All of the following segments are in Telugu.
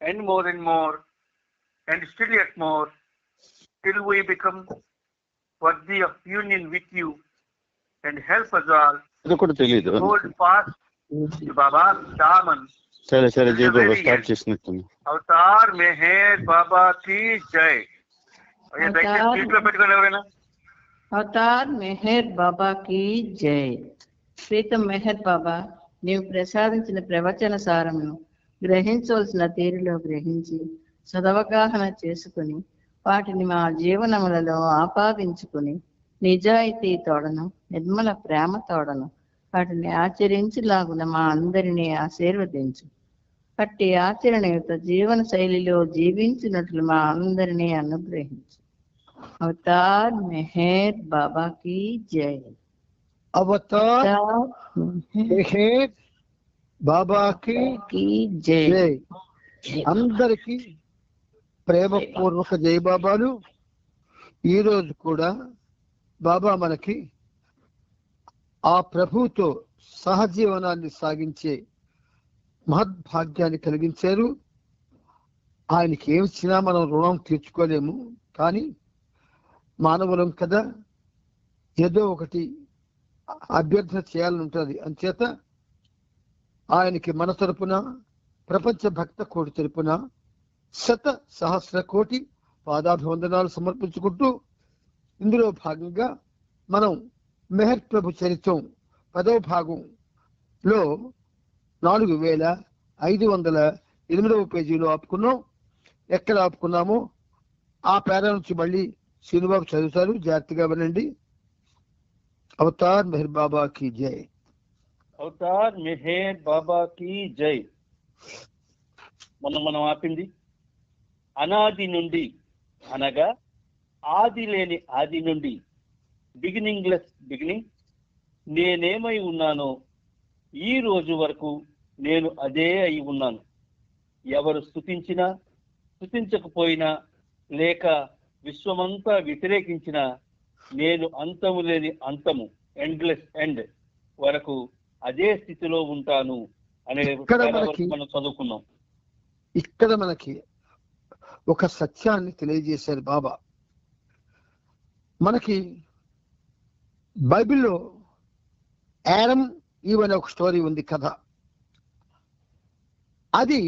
and more, and still yet more, till we become worthy of union with you, and help us all ఇది కూడా తెలియదు. hold fast to Baba's daman. సరే till the Jayababu very start end. చేసినట్టుంది. అవతార్ మెహర్ బాబా కీ జై. దయచేసి సీట్లో పెట్టుకోండి ఎవరైనా. అవతార్ మెహర్ బాబా కీ జై. ప్రీతం మెహర్ బాబా, నీవు ప్రసాదించిన ప్రవచన సారమును గ్రహించవలసిన తీరులో గ్రహించి సదవగాహన చేసుకుని వాటిని మా జీవనములలో ఆపాదించుకుని నిజాయితీ తోడను నిర్మల ప్రేమ తోడను వాటిని ఆచరించులాగున మా అందరినీ ఆశీర్వదించు. అట్టి ఆచరణయుత జీవన శైలిలో జీవించినట్లు మా అందరినీ అనుగ్రహించు. అవతార్ మెహర్ బాబా కీ జై. అవతార్ మెహర్ బాబాకి జై. జై. అందరికీ ప్రేమపూర్వక జై బాబాలు. ఈరోజు కూడా బాబా మనకి ఆ ప్రభుతో సహజీవనాన్ని సాగించే మహద్భాగ్యాన్ని కలిగించారు. ఆయనకి ఏమిచ్చినా మనం రుణం తీర్చుకోలేము, కానీ మానవులం కదా, ఏదో ఒకటి అభ్యర్థన చేయాలని ఉంటుంది. అంచేత ఆయనకి మన తరపున, ప్రపంచ భక్త కోటి తరపున 100,000 కోటి పాదాభివందనాలు సమర్పించుకుంటూ, ఇందులో భాగంగా మనం మెహర్ ప్రభు చరిత్రం 10వ భాగంలో 4508వ పేజీలో ఆపుకున్నాం. ఎక్కడ ఆపుకున్నామో ఆ పేర నుంచి మళ్ళీ శ్రీనుబాబు చదువుతారు, జాగ్రత్తగా వినండి. అవతార్ మెహర్ బాబా కీ జై. అవతార్ మెహర్ బాబా కీ జై. మనం ఆపింది అనాది నుండి, అనగా ఆది లేని ఆది నుండి, బిగినింగ్లెస్ బిగినింగ్, నేనేమై ఉన్నానో ఈ రోజు వరకు నేను అదే అయి ఉన్నాను. ఎవరు స్తుతించినా స్తుతించకపోయినా లేక విశ్వమంతా వ్యతిరేకించినా నేను అంతము లేని అంతము, ఎండ్లెస్ ఎండ్ వరకు అదే స్థితిలో ఉంటాను అనే మనం చదువుకున్నాం. ఇక్కడ మనకి ఒక సత్యాన్ని తెలియజేశారు బాబా. మనకి బైబిల్లో యాడమ్ ఈవ్ అనే ఒక స్టోరీ ఉంది, కథ. అది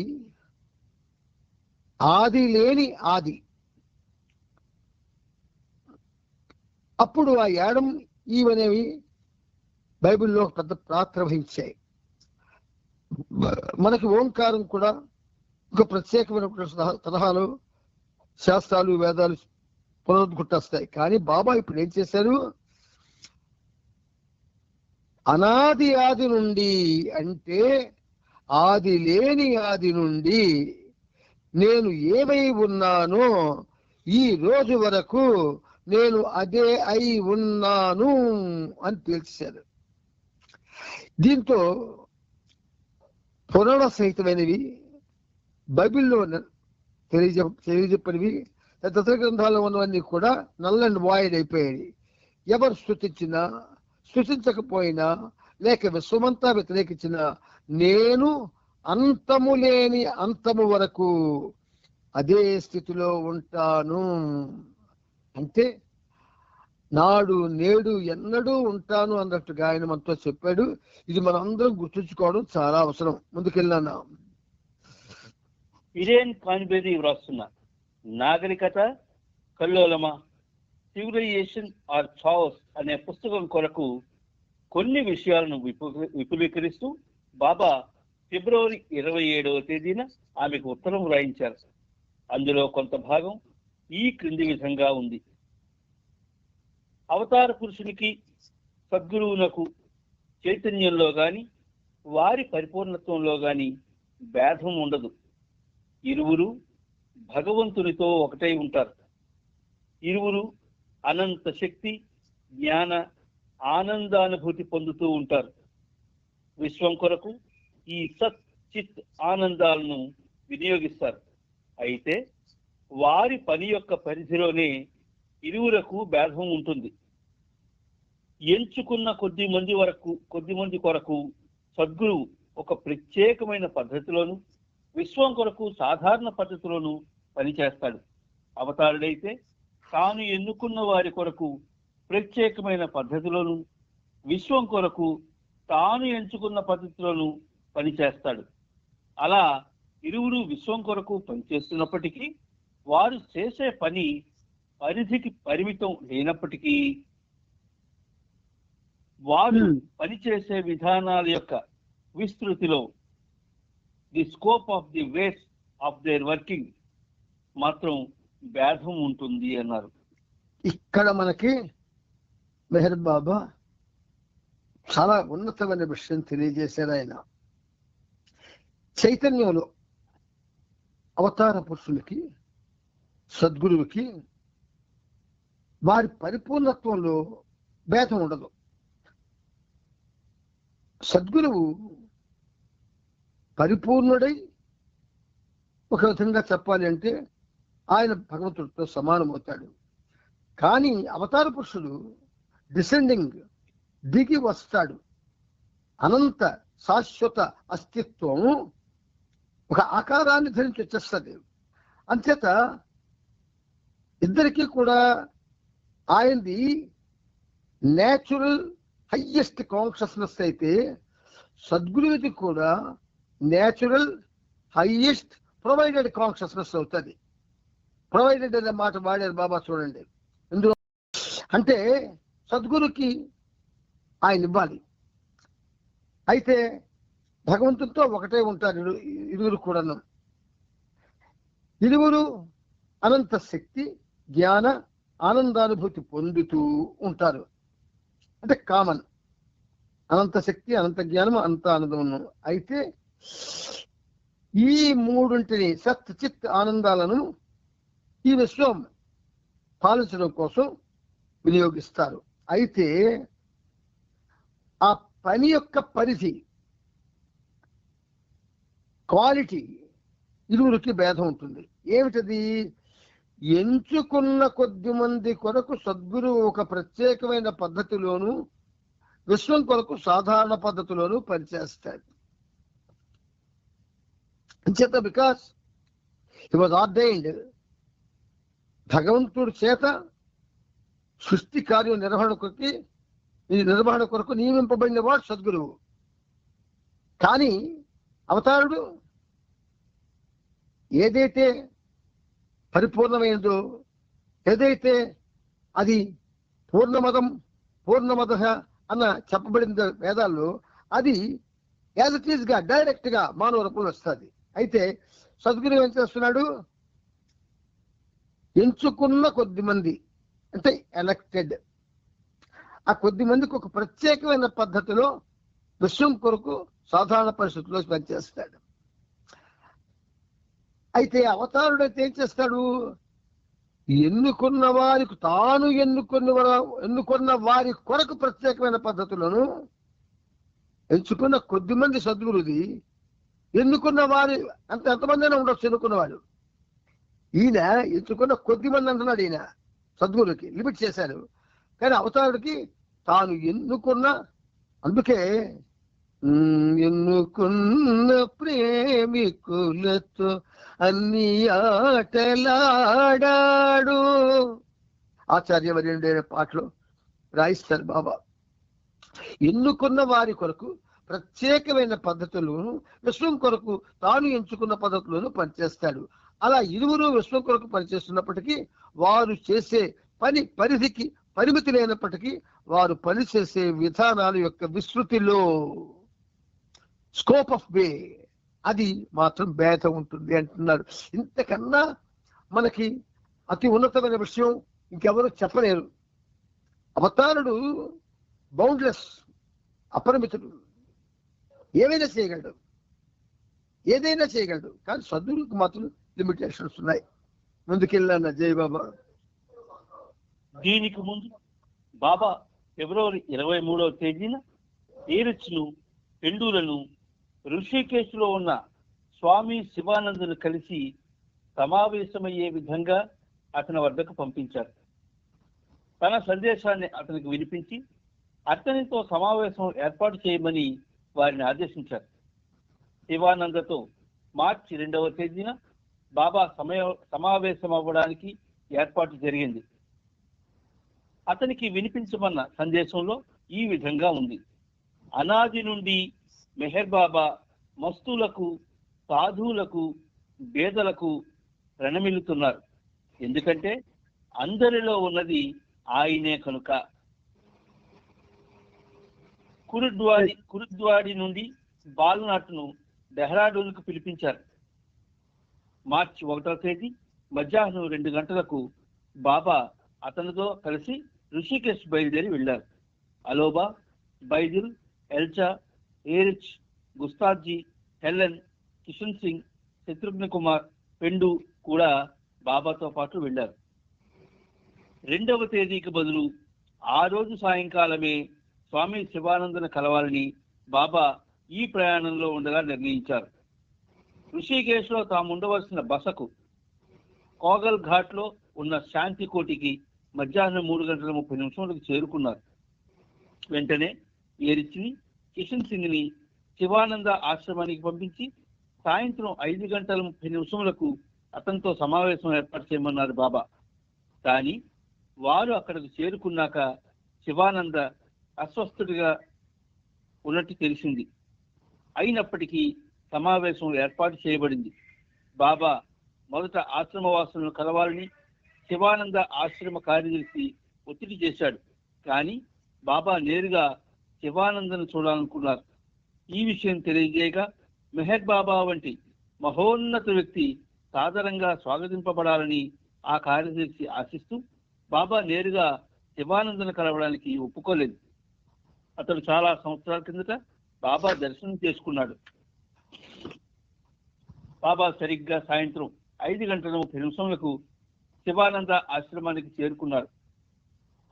ఆది లేని ఆది. అప్పుడు ఆ యాడమ్ ఈవ్ అనేవి బైబిల్లో పెద్ద పాత్ర వహించాయి. మనకి ఓంకారం కూడా ఒక ప్రత్యేకమైన తరహాలు, శాస్త్రాలు, వేదాలు పునరుద్ఘుట్టేస్తాయి. కానీ బాబా ఇప్పుడు ఏం చేశారు? అనాది ఆది నుండి, అంటే ఆది లేని ఆది నుండి నేను ఏమై ఉన్నానో ఈ రోజు వరకు నేను అదే అయి ఉన్నాను అని తేల్చారు. దీంతో పురాణ సహితమైనవి, బైబిల్లో తెలియజెప్పనివి, తదితర గ్రంథాల్లో ఉన్నవన్నీ కూడా నల్ అండ్ వాయిడ్ అయిపోయాయి. ఎవరు స్తుతించినా స్తుతించకపోయినా లేక విశ్వమంతా వ్యతిరేకించినా నేను అంతము లేని అంతము వరకు అదే స్థితిలో ఉంటాను. అంటే నాడు నేడు ఎన్నడూ ఉంటాను అన్నట్టుగా ఆయన మనతో చెప్పాడు. ఇది మనందరం గుర్తుంచుకోవడం చాలా అవసరం. ముందుకెళ్ళాను. ఇరేన్ కాన్బెరీ వ్రాస్తున్న నాగరికత కల్లోలమా, సివిలైజేషన్ ఆర్ చాస్ అనే పుస్తకం కొరకు కొన్ని విషయాలను విపులీకరిస్తూ బాబా ఫిబ్రవరి 27వ తేదీన ఆమెకు ఉత్తరం వ్రాయించారు. అందులో కొంత భాగం ఈ క్రింది విధంగా ఉంది. అవతార పురుషునికి, సద్గురువునకు చైతన్యంలో గాని వారి పరిపూర్ణత్వంలో గాని భేదం ఉండదు. ఇరువురు భగవంతునితో ఒకటై ఉంటారు. ఇరువురు అనంత శక్తి, జ్ఞాన, ఆనందానుభూతి పొందుతూ ఉంటారు. విశ్వం కొరకు ఈ సత్ చిత్ ఆనందాలను వినియోగిస్తారు. అయితే వారి పని యొక్క పరిధిలోనే ఇరువురకు భేదం ఉంటుంది. ఎంచుకున్న కొద్ది మంది కొరకు సద్గురువు ఒక ప్రత్యేకమైన పద్ధతిలోను, విశ్వం కొరకు సాధారణ పద్ధతిలోనూ పనిచేస్తాడు. అవతారుడైతే తాను ఎన్నుకున్న వారి కొరకు ప్రత్యేకమైన పద్ధతిలోను, విశ్వం కొరకు తాను ఎంచుకున్న పద్ధతిలోను పనిచేస్తాడు. అలా ఇరువురు విశ్వం కొరకు పనిచేస్తున్నప్పటికీ వారు చేసే పని పరిధికి పరిమితం లేనప్పటికీ వారు పనిచేసే విధానాల యొక్క విస్తృతిలో the scope of the ways of their working మాత్రం భేదం ఉంటుంది అన్నారు. ఇక్కడ మనకి మెహర్ బాబా చాలా ఉన్నతమైన విషయం తెలియజేశారు. ఆయన చైతన్యంలో అవతార పురుషులకి, సద్గురువుకి వారి పరిపూర్ణత్వంలో భేదం ఉండదు. సద్గురువు పరిపూర్ణుడై, ఒక విధంగా చెప్పాలి అంటే ఆయన భగవంతుడితో సమానమవుతాడు. కానీ అవతార పురుషుడు డిసెండింగ్, దిగి వస్తాడు. అనంత శాశ్వత అస్తిత్వం ఒక ఆకారాన్ని ధరించి వచ్చేస్తుంది. అంచేత ఇద్దరికీ కూడా ఆయనది నేచురల్ హైయెస్ట్ కాన్షియస్నెస్ అయితే, సద్గురువుది కూడా నేచురల్ హైయెస్ట్ ప్రొవైడెడ్ కాన్షియస్నెస్ అవుతుంది. ప్రొవైడెడ్ అనే మాట వాడారు బాబా, చూడండి. ఎందుకు అంటే సద్గురుకి ఆయన ఇవ్వాలి. అయితే భగవంతుడితో ఒకటే ఉంటారు ఇరువురు కూడాను. ఇరువురు అనంత శక్తి, జ్ఞాన, ఆనందానుభూతి పొందుతూ ఉంటారు. అంటే కామన్, అనంత శక్తి, అనంత జ్ఞానం, అనంత ఆనందం. అయితే ఈ మూడింటిని, సత్ చిత్ ఆనందాలను ఈ విశ్వం పాలించడం కోసం వినియోగిస్తారు. అయితే ఆ పని యొక్క పరిధి, క్వాలిటీ ఇరువురికి భేదం ఉంటుంది. ఏమిటది? ఎంచుకున్న కొద్ది మంది కొరకు సద్గురువు ఒక ప్రత్యేకమైన పద్ధతిలోను, విశ్వం కొరకు సాధారణ పద్ధతిలోను పనిచేస్తాడు. అంచేత బికాస్ హి వాజ్ ఆర్డైన్డ్, భగవంతుడి చేత సృష్టి కార్యం నిర్వహణ కొరకు నియమింపబడిన వాడు సద్గురువు. కానీ అవతారుడు ఏదైతే పరిపూర్ణమైనదో, ఏదైతే అది పూర్ణమద అన్న చెప్పబడిన వేదాల్లో, అది యాజ్ ఇట్ ఈజ్ గా డైరెక్ట్ గా మానవ రూపంలో వస్తుంది. అయితే సద్గురువు ఏం చేస్తున్నాడు? ఎంచుకున్న కొద్ది మంది, అంటే ఎలక్టెడ్, ఆ కొద్ది మందికి ఒక ప్రత్యేకమైన పద్ధతిలో విశ్వం కొరకు సాధారణ పరిస్థితుల్లో పనిచేస్తాడు. అయితే అవతారుడు అయితే ఏం చేస్తాడు? ఎన్నుకున్న వారికి, తాను ఎన్నుకున్న వారి కొరకు ప్రత్యేకమైన పద్ధతులను, ఎంచుకున్న కొద్ది మంది సద్గురుది, ఎన్నుకున్న వారి ఎంతమంది అయినా ఉండొచ్చు ఎన్నుకున్నవాడు. ఈయన ఎంచుకున్న కొద్ది మంది అంటున్నాడు. ఈయన సద్గురుకి లిమిట్ చేశాడు. కానీ అవతారుడికి తాను ఎన్నుకున్న, అందుకే ఎన్నుకున్న ప్రేమికులతో అన్ని ఆటలాడాడు, ఆచార్యవర్యుడే పాటలో రాయిస్తారు బాబా. ఎన్నుకున్న వారి కొరకు ప్రత్యేకమైన పద్ధతులను, విశ్వం కొరకు తాను ఎంచుకున్న పద్ధతులను పనిచేస్తాడు. అలా ఇరువురు విశ్వం కొరకు పనిచేస్తున్నప్పటికీ వారు చేసే పని పరిధికి పరిమితి లేనప్పటికీ వారు పనిచేసే విధానాల యొక్క విస్తృతిలో, స్కోప్ ఆఫ్ వే, అది మాత్రం భేదం ఉంటుంది అంటున్నాడు. ఇంతకన్నా మనకి అతి ఉన్నతమైన విషయం ఇంకెవరు చెప్పలేరు. అవతారుడు బౌండ్లెస్, అపరిమితుడు, ఏదైనా చేయగలడు. కానీ సద్గురువుకి మాత్రం లిమిటేషన్స్ ఉన్నాయి. ముందుకెళ్ళాన్న జై బాబా. దీనికి ముందు బాబా ఫిబ్రవరి 23వ తేదీన ఈరిచ్ను, పెండూలను ఋషికేశ్లో ఉన్న స్వామి శివానందును కలిసి సమావేశమయ్యే విధంగా అతని వద్దకు పంపించారు. తన సందేశాన్ని అతనికి వినిపించి అతనితో సమావేశం ఏర్పాటు చేయమని వారిని ఆదేశించారు. శివానందతో మార్చి 2వ తేదీన బాబా సమావేశం అవ్వడానికి ఏర్పాటు జరిగింది. అతనికి వినిపించమన్న సందేశంలో ఈ విధంగా ఉంది: అనాది నుండి మెహర్ బాబా మస్తులకు, సాధువులకు, పేదలకు ప్రణమిల్లుతున్నారు. ఎందుకంటే అందరిలో ఉన్నది ఆయనే కనుక. కురుద్వాడి నుండి బాల్నాట్ను డెహ్రాడూన్కు పిలిపించారు. మార్చి 1వ తేదీ మధ్యాహ్నం 2 గంటలకు బాబా అతనితో కలిసి ఋషికేశ్ బయలుదేరి వెళ్లారు. అలోబా, బైదిల్, ఎల్చా, ఏరిచ్, గుస్తాద్జీ, హెలెన్, కిషన్ సింగ్, శత్రుఘ్న కుమార్, పెండు కూడా బాబాతో పాటు వెళ్లారు. 2వ తేదీకి బదులు ఆ రోజు సాయంకాలమే స్వామి శివానందను కలవాలని బాబా ఈ ప్రయాణంలో ఉండగా నిర్ణయించారు. ఋషికేశ్ లో తాము ఉండవలసిన బసకు కోగల్ ఘాట్ లో ఉన్న శాంతి కోటికి మధ్యాహ్నం 3:30 చేరుకున్నారు. వెంటనే ఏరిచ్ని, కిషన్ సింగ్ ని శివానంద ఆశ్రమానికి పంపించి సాయంత్రం 5:30 అతనితో సమావేశం ఏర్పాటు చేయమన్నారు బాబా. కానీ వారు అక్కడికి చేరుకున్నాక శివానంద అస్వస్థుడిగా ఉన్నట్టు తెలిసింది. అయినప్పటికీ సమావేశం ఏర్పాటు చేయబడింది. బాబా మొదట ఆశ్రమవాసులను కలవాలని శివానంద ఆశ్రమ కార్యదర్శి ఒత్తిడి చేశాడు. కానీ బాబా నేరుగా శివానందను చూడాలనుకున్నారు. ఈ విషయం తెలియజేయగా మెహర్ బాబా వంటి మహోన్నత వ్యక్తి సాదరంగా స్వాగతింపబడాలని ఆ కార్యదర్శి ఆశిస్తూ బాబా నేరుగా శివానందను కలవడానికి ఒప్పుకోలేదు. అతడు చాలా సంవత్సరాల కిందట బాబా దర్శనం చేసుకున్నాడు. బాబా సరిగ్గా సాయంత్రం 5:30 శివానంద ఆశ్రమానికి చేరుకున్నారు.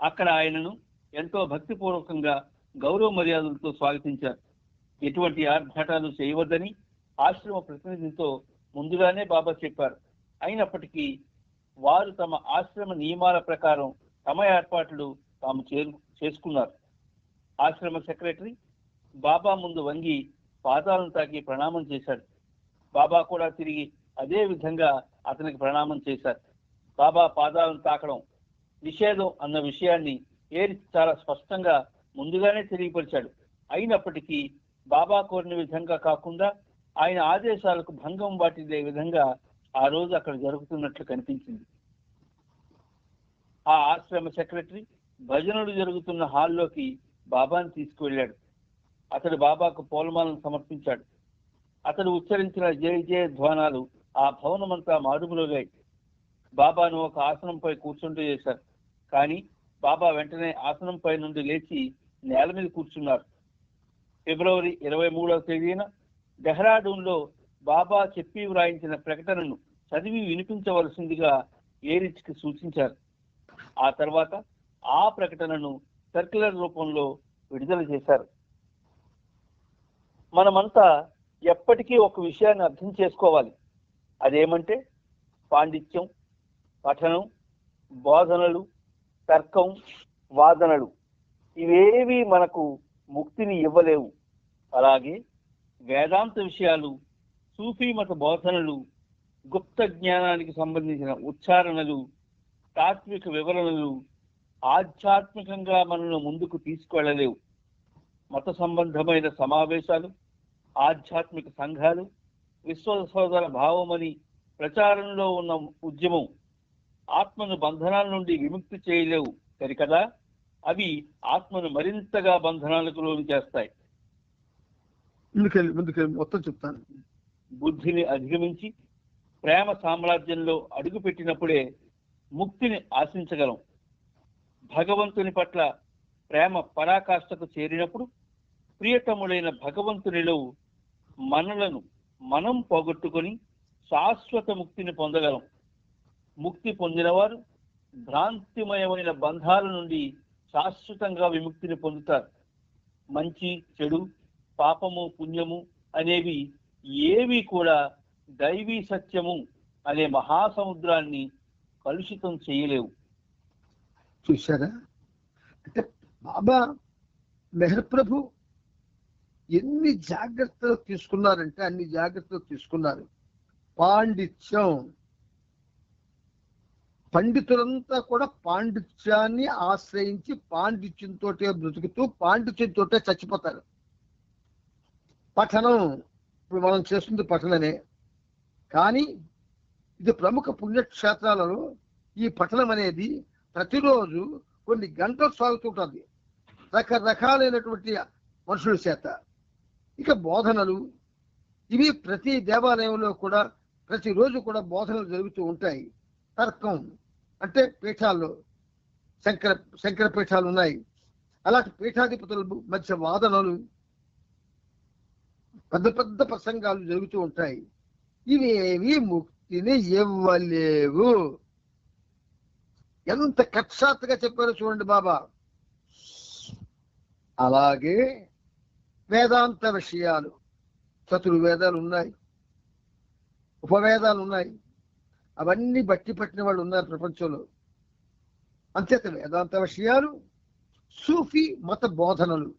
అక్కడ ఆయనను ఎంతో భక్తిపూర్వకంగా గౌరవ మర్యాదలతో స్వాగతించారు. ఎటువంటి ఆర్భాటాలు చేయవద్దని ఆశ్రమ ప్రతినిధితో ముందుగానే బాబా చెప్పారు. అయినప్పటికీ వారు తమ ఆశ్రమ నియమాల ప్రకారం తమ ఏర్పాట్లు తాము చేసుకున్నారు. ఆశ్రమ సెక్రటరీ బాబా ముందు వంగి పాదాలను తాకి ప్రణామం చేశాడు. బాబా కూడా తిరిగి అదే విధంగా అతనికి ప్రణామం చేశారు. బాబా పాదాలను తాకడం నిషేధం అన్న విషయాన్ని ఏరి చాలా స్పష్టంగా ముందుగానే తెలియపరిచాడు. అయినప్పటికీ బాబా కోరిన విధంగా కాకుండా ఆయన ఆదేశాలకు భంగం వాటిల్లే విధంగా ఆ రోజు అక్కడ జరుగుతున్నట్లు కనిపించింది. ఆ ఆశ్రమ సెక్రటరీ భజనలు జరుగుతున్న హాల్లోకి బాబాను తీసుకువెళ్ళాడు. అతడు బాబాకు పూలమాలను సమర్పించాడు. అతడు ఉచ్చరించిన జయ జయ ధ్వానాలు ఆ భవనమంతా మారుమోగాయి. బాబాను ఒక ఆసనంపై కూర్చుంటూ చేశారు. కానీ బాబా వెంటనే ఆసనంపై నుండి లేచి నేల మీద కూర్చున్నారు. ఫిబ్రవరి 23వ తేదీన డెహ్రాడూన్లో బాబా చెప్పి వ్రాయించిన ప్రకటనను చదివి వినిపించవలసిందిగా ఏరిచ్కి సూచించారు. ఆ తర్వాత ఆ ప్రకటనను సర్క్యులర్ రూపంలో విడుదల చేశారు. మనమంతా ఎప్పటికీ ఒక విషయాన్ని అర్థం చేసుకోవాలి. అదేమంటే పాండిత్యం, పఠనం, బోధనలు, తర్కం, వాదనలు ఇవేవి మనకు ముక్తిని ఇవ్వలేవు. అలాగే వేదాంత విషయాలు, సూఫీ మత బోధనలు, గుప్త జ్ఞానానికి సంబంధించిన ఉచ్చారణలు, తాత్విక వివరణలు ఆధ్యాత్మికంగా మనను ముందుకు తీసుకువెళ్ళలేవు. మత సంబంధమైన సమావేశాలు, ఆధ్యాత్మిక సంఘాలు, విశ్వ సోదర భావమని ప్రచారంలో ఉన్న ఉద్యమం ఆత్మను బంధనాల నుండి విముక్తి చేయలేవు సరికదా, అవి ఆత్మను మరింతగా బంధనాలకు లోను చేస్తాయి. ముందుకెళ్ళి మొత్తం చెప్తాను. బుద్ధిని అధిగమించి ప్రేమ సామ్రాజ్యంలో అడుగుపెట్టినప్పుడే ముక్తిని ఆశించగలం. భగవంతుని పట్ల ప్రేమ పరాకాష్ఠకు చేరినప్పుడు ప్రియతముడైన భగవంతునిలో మనలను మనం పోగొట్టుకొని శాశ్వత ముక్తిని పొందగలం. ముక్తి పొందినవారు భ్రాంతిమయమైన బంధాల నుండి శాశ్వతంగా విముక్తిని పొందుతారు. మంచి, చెడు, పాపము, పుణ్యము అనేవి ఏవి కూడా దైవీ సత్యము అనే మహాసముద్రాన్ని కలుషితం చేయలేవు. చూశారా? అంటే బాబా మెహర్ ప్రభు ఎన్ని జాగ్రత్తలు తీసుకున్నారంటే అన్ని జాగ్రత్తలు తీసుకున్నారు. పాండిత్యం, పండితులంతా కూడా పాండిత్యాన్ని ఆశ్రయించి పాండిత్యంతో బ్రతుకుతూ పాండిత్యంతో చచ్చిపోతారు. పఠనం, ఇప్పుడు మనం చేస్తుంది పఠనమే, కానీ ఇది ప్రముఖ పుణ్యక్షేత్రాలలో ఈ పఠనం అనేది ప్రతిరోజు కొన్ని గంటలు సాగుతుంటుంది రకరకాలైనటువంటి మనుషుల చేత. ఇక బోధనలు, ఇవి ప్రతి దేవాలయంలో కూడా ప్రతిరోజు కూడా బోధనలు జరుగుతూ ఉంటాయి. తర్కం అంటే పీఠాల్లో శంకర పీఠాలు ఉన్నాయి, అలాంటి పీఠాధిపతుల మధ్య వాదనలు, పెద్ద పెద్ద ప్రసంగాలు జరుగుతూ ఉంటాయి. ఇవేవి ముక్తిని ఇవ్వలేవు. ఎంత కక్షాత్తుగా చెప్పారో చూడండి బాబా. అలాగే వేదాంత విషయాలు, చతుర్వేదాలు ఉన్నాయి, ఉపవేదాలు ఉన్నాయి, అవన్నీ బట్టి పట్టిన వాళ్ళు ఉన్నారు ప్రపంచంలో. అంతేత వేదాంత విషయాలు, సూఫీ మత బోధనలు,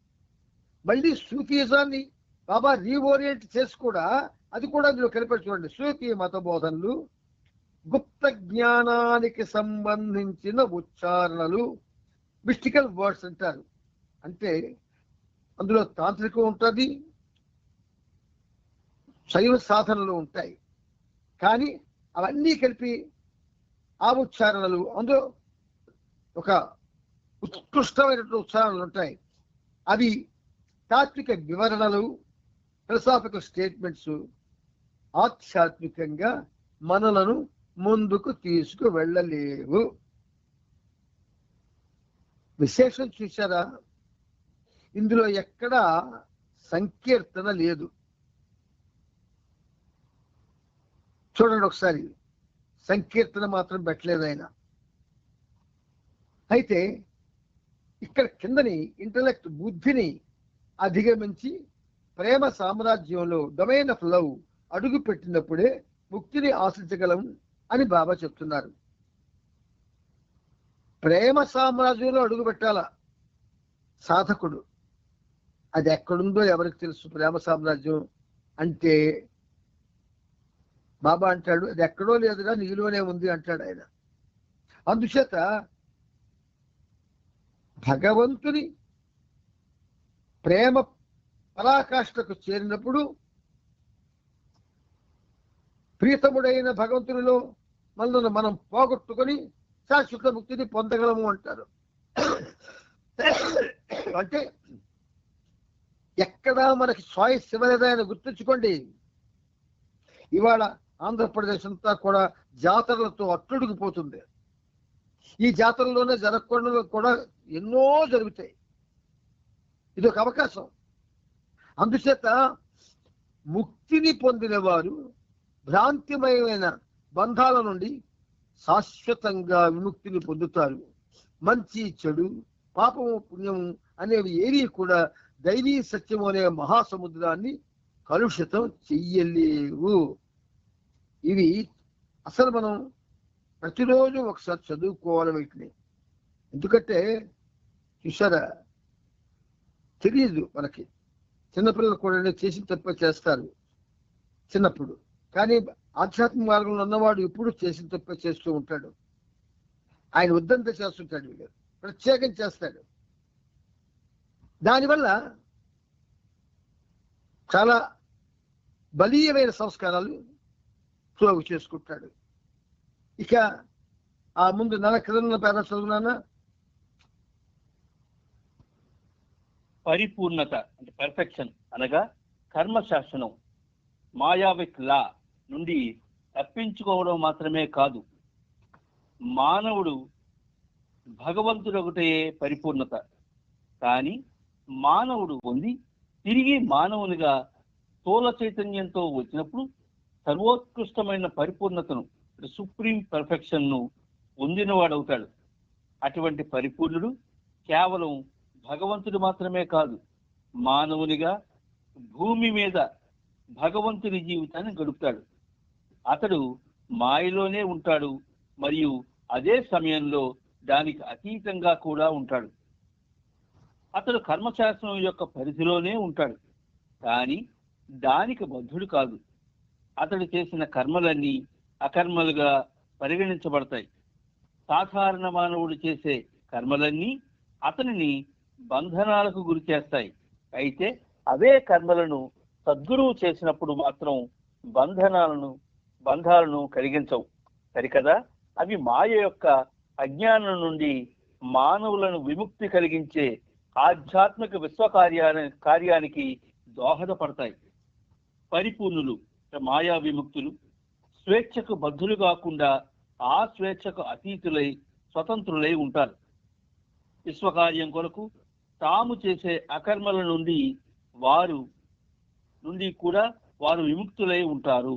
మళ్ళీ సూఫీజాన్ని బాబా రీఓరియంట్ చేసి కూడా అది కూడా అందులో కలిపి చూడండి. సూఫీ మత బోధనలు, గుప్త జ్ఞానానికి సంబంధించిన ఉచ్చారణలు, మిస్టికల్ వర్డ్స్ అంటారు. అంటే అందులో తాంత్రికం ఉంటుంది, శైవ సాధనలు ఉంటాయి, కానీ అవన్నీ కలిపి ఆ ఉచ్చారణలు, అందులో ఒక ఉత్కృష్టమైనటువంటి ఉచ్చారణలు ఉంటాయి. అవి తాత్విక వివరణలు, ఫిలసాఫికల్ స్టేట్మెంట్స్, ఆధ్యాత్మికంగా మనలను ముందుకు తీసుకు వెళ్ళలేవు. విశేషం చూసారా, ఇందులో ఎక్కడా సంకీర్తన లేదు. చూడండి ఒకసారి, సంకీర్తన మాత్రం పెట్టలేదు ఆయన. అయితే ఇక్కడ కిందని ఇంటలెక్ట్, బుద్ధిని అధిగమించి ప్రేమ సామ్రాజ్యంలో, డొమైన్ ఆఫ్ లవ్ అడుగు పెట్టినప్పుడే ముక్తిని ఆశించగలం అని బాబా చెప్తున్నారు. ప్రేమ సామ్రాజ్యంలో అడుగు పెట్టాల సాధకుడు. అది ఎక్కడుందో ఎవరికి తెలుసు? ప్రేమ సామ్రాజ్యం అంటే బాబా అంటాడు, అది ఎక్కడో లేదుగా నీలోనే ఉంది అంటాడు ఆయన. అందుచేత భగవంతుని ప్రేమ పరాకాష్ఠకు చేరినప్పుడు ప్రీతముడైన భగవంతునిలో మనల్ని మనం పోగొట్టుకొని శాశ్వత ముక్తిని పొందగలము అంటారు. అంటే ఎక్కడా మనకి చాయిస్ ఇవ్వలేదని గుర్తుంచుకోండి. ఇవాళ ఆంధ్రప్రదేశ్ అంతా కూడా జాతరలతో అట్టుడికిపోతుంది. ఈ జాతరలోనే జరగకుండా కూడా ఎన్నో జరుగుతాయి. ఇది ఒక అవకాశం. అందుచేత ముక్తిని పొందిన వారు భ్రాంతిమయమైన బంధాల నుండి శాశ్వతంగా విముక్తిని పొందుతారు. మంచి చెడు, పాపము పుణ్యము అనేవి ఏవి కూడా దైవీ సత్యము అనే మహాసముద్రాన్ని కలుషితం చెయ్యలేవు. ఇవి అసలు మనం ప్రతిరోజు ఒకసారి చదువుకోవాలి వీటిని. ఎందుకంటే చూసారా, తెలియదు మనకి. చిన్నపిల్లలు కూడా చేసిన తప్ప చేస్తారు చిన్నప్పుడు, కానీ ఆధ్యాత్మిక మార్గంలో ఉన్నవాడు ఎప్పుడు చేసిన తప్ప చేస్తూ ఉంటాడు. ఆయన వద్దంతా చేస్తుంటాడు, వీడు ప్రత్యేకం చేస్తాడు. దానివల్ల చాలా బలీయమైన సంస్కారాలు ప్రోగు చేసుకుంటాడు. ఇక ఆ ముందు నలకరన్న పేద చదువునానా. పరిపూర్ణత అంటే పర్ఫెక్షన్ అనగా కర్మశాసనం, మాయావిక్ లా నుండి తప్పించుకోవడం మాత్రమే కాదు, మానవుడు భగవంతుడు ఒకటే పరిపూర్ణత. కానీ మానవుడు పొంది తిరిగి మానవునిగా స్థూల చైతన్యంతో వచ్చినప్పుడు సర్వోత్కృష్టమైన పరిపూర్ణతను, సుప్రీం పర్ఫెక్షన్ ను పొందినవాడవుతాడు. అటువంటి పరిపూర్ణుడు కేవలం భగవంతుడు మాత్రమే కాదు, మానవునిగా భూమి మీద భగవంతుని జీవితాన్ని గడుపుతాడు. అతడు మాయలోనే ఉంటాడు, మరియు అదే సమయంలో దానికి అతీతంగా కూడా ఉంటాడు. అతడు కర్మశాస్త్రం యొక్క పరిధిలోనే ఉంటాడు. కానీ దానికి బద్ధుడు కాదు. అతడు చేసిన కర్మలన్నీ అకర్మలుగా పరిగణించబడతాయి. సాధారణ మానవుడు చేసే కర్మలన్నీ అతనిని బంధనాలకు గురి చేస్తాయి. అయితే అవే కర్మలను సద్గురువు చేసినప్పుడు మాత్రం బంధాలను కలిగించవు. సరికదా? అవి మాయ యొక్క అజ్ఞానం నుండి మానవులను విముక్తి కలిగించే ఆధ్యాత్మిక కార్యానికి దోహదపడతాయి. పరిపూర్ణులు మాయా విముక్తులు స్వేచ్ఛకు బద్ధులు కాకుండా ఆ స్వేచ్ఛకు అతీతులై స్వతంత్రులై ఉంటారు. విశ్వకార్యం కొరకు తాము చేసే అకర్మల నుండి కూడా వారు విముక్తులై ఉంటారు.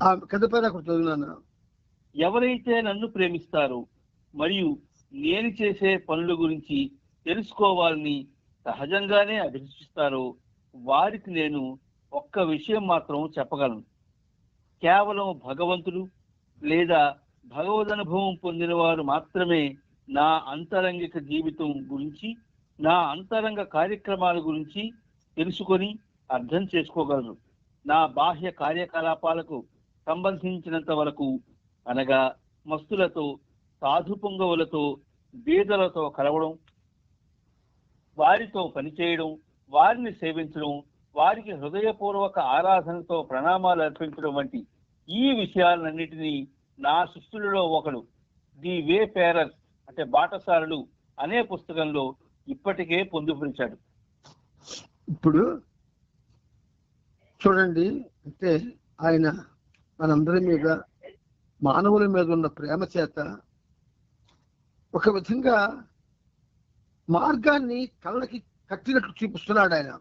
ఆ కథ పేరు అక్కడ చదివినాను. ఎవరైతే నన్ను ప్రేమిస్తారో మరియు నేను చేసే పనుల గురించి తెలుసుకోవాలని సహజంగానే అభిలషిస్తారో వారికి నేను ఒక్క విషయం మాత్రం చెప్పగలను. కేవలం భగవంతుడు లేదా భగవదనుభవం పొందిన వారు మాత్రమే నా అంతరంగిక జీవితం గురించి, నా అంతరంగ కార్యక్రమాల గురించి తెలుసుకొని అర్థం చేసుకోగలరు. నా బాహ్య కార్యకలాపాలకు సంబంధించినంత వరకు, అనగా మస్తులతో, సాధు పొంగవులతో, బీదలతో కలవడం, వారితో పనిచేయడం, వారిని సేవించడం, వారికి హృదయపూర్వక ఆరాధనతో ప్రణామాలు అర్పించడం వంటి ఈ విషయాలన్నిటినీ నా శిష్యులలో ఒకడు ది వే పేరర్స్ అంటే బాటసారులు అనే పుస్తకంలో ఇప్పటికే పొందుపరిచాడు. ఇప్పుడు చూడండి, అంటే ఆయన మనందరి మీద, మానవుల మీద ఉన్న ప్రేమ చేత ఒక విధంగా మార్గాన్ని కళ్ళకి కట్టినట్లు చూపిస్తున్నాడు. ఆయన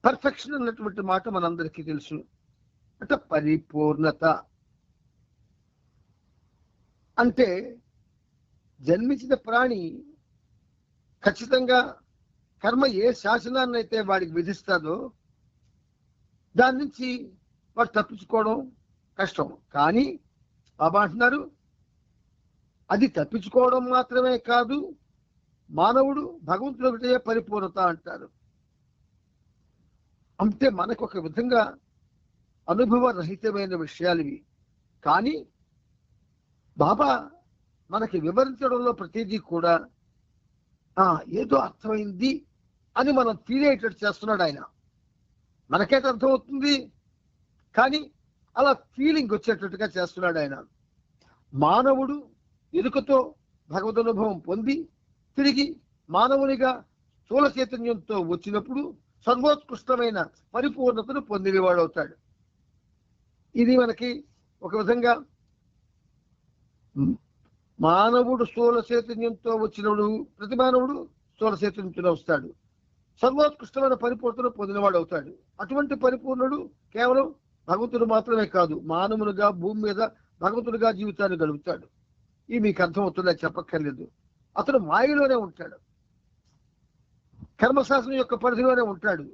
పర్ఫెక్షన్ అన్నటువంటి మాట మనందరికీ తెలుసు. అంటే పరిపూర్ణత అంటే జన్మించిన ప్రాణి ఖచ్చితంగా కర్మ ఏ శాసనాన్ని అయితే వాడికి విధిస్తాదో దాని నుంచి వాడు తప్పించుకోవడం కష్టం. కానీ బాబా అంటున్నారు, అది తప్పించుకోవడం మాత్రమే కాదు, మానవుడు భగవంతుడు ఒకటే పరిపూర్ణత అంటారు. అంటే మనకు ఒక విధంగా అనుభవ రహితమైన విషయాలు ఇవి. కానీ బాబా మనకి వివరించడంలో ప్రతిదీ కూడా ఏదో అర్థమైంది అని మనం ఫీల్ అయ్యేటట్టు చేస్తున్నాడు ఆయన. మనకైతే అర్థమవుతుంది, కానీ అలా ఫీలింగ్ వచ్చేటట్టుగా చేస్తున్నాడు ఆయన. మానవుడు ఎరుకతో భగవద్ అనుభవం పొంది తిరిగి మానవునిగా స్థూల చైతన్యంతో వచ్చినప్పుడు సర్వోత్కృష్టమైన పరిపూర్ణతను పొందినవాడు అవుతాడు. ఇది మనకి ఒక విధంగా మానవుడు స్థూల చైతన్యంతో వచ్చినప్పుడు ప్రతి మానవుడు స్థూల చైతన్యంతో వస్తాడు, సర్వోత్కృష్టమైన పరిపూర్ణతను పొందినవాడు అవుతాడు. అటువంటి పరిపూర్ణుడు కేవలం భగవంతుడు మాత్రమే కాదు, మానవునిగా భూమి మీద భగవంతుడిగా జీవితాన్ని గడుపుతాడు. ఇది మీకు అర్థమవుతుందా? చెప్పక్కర్లేదు. అతడు మాయలోనే ఉంటాడు, కర్మశాస్త్రం యొక్క పరిధిలోనే ఉంటాడు,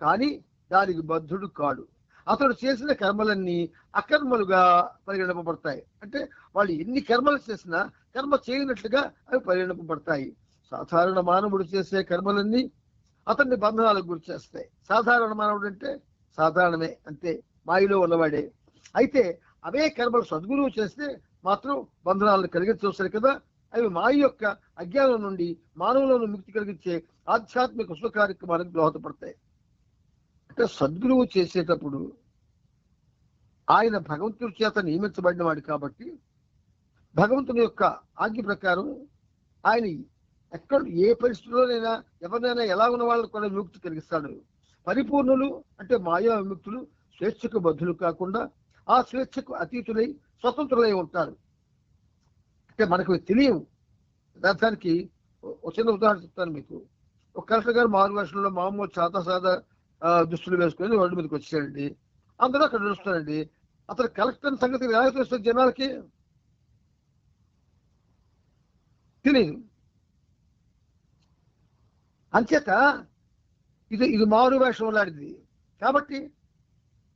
కానీ దానికి బద్ధుడు కాడు. అతడు చేసిన కర్మలన్నీ అకర్మలుగా పరిగణింపబడతాయి. అంటే వాళ్ళు ఎన్ని కర్మలు చేసినా కర్మ చేయనట్లుగా అవి పరిగణింపబడతాయి. సాధారణ మానవుడు చేసే కర్మలన్నీ అతన్ని బంధనాలకు గురి చేస్తాయి. సాధారణ మానవుడు అంటే సాధారణమే, అంతే, మాయలో ఉన్నవాడే. అయితే అవే కర్మలు సద్గురువు చేస్తే మాత్రం బంధనాలను కలిగించవసరి కదా. అవి మాయ యొక్క అజ్ఞానం నుండి మానవులను ముక్తి కలిగించే ఆధ్యాత్మిక సుఖ కార్యక్రమాలకు దోహదపడతాయి. అంటే సద్గురువు చేసేటప్పుడు ఆయన భగవంతుడి చేత నియమించబడిన వాడు కాబట్టి భగవంతుని యొక్క ఆజ్ఞ ప్రకారం ఆయన ఎక్కడ ఏ పరిస్థితుల్లోనైనా ఎవరినైనా ఎలా ఉన్న వాళ్ళకు కూడా విముక్తి కలిగిస్తాడు. పరిపూర్ణులు అంటే మాయా విముక్తులు స్వేచ్ఛకు బద్ధులు కాకుండా ఆ స్వేచ్ఛకు అతీతులై స్వతంత్రులై ఉంటారు. అంటే మనకు తెలియవు. దానికి ఒక చిన్న ఉదాహరణ చెప్తాను మీకు. ఒక కలెక్టర్ గారు మారు వర్షంలో మామూలు సాదా దుస్తులు వేసుకొని రోడ్డు మీదకి వచ్చాడండి. అందరూ అక్కడ నడుస్తారండి. అతను కలెక్టర్ సంగతి ఎలా తెలుస్తుంది జనాలకి? తెలియదు. అంచేత ఇది మారు వేషం లాంటిది. కాబట్టి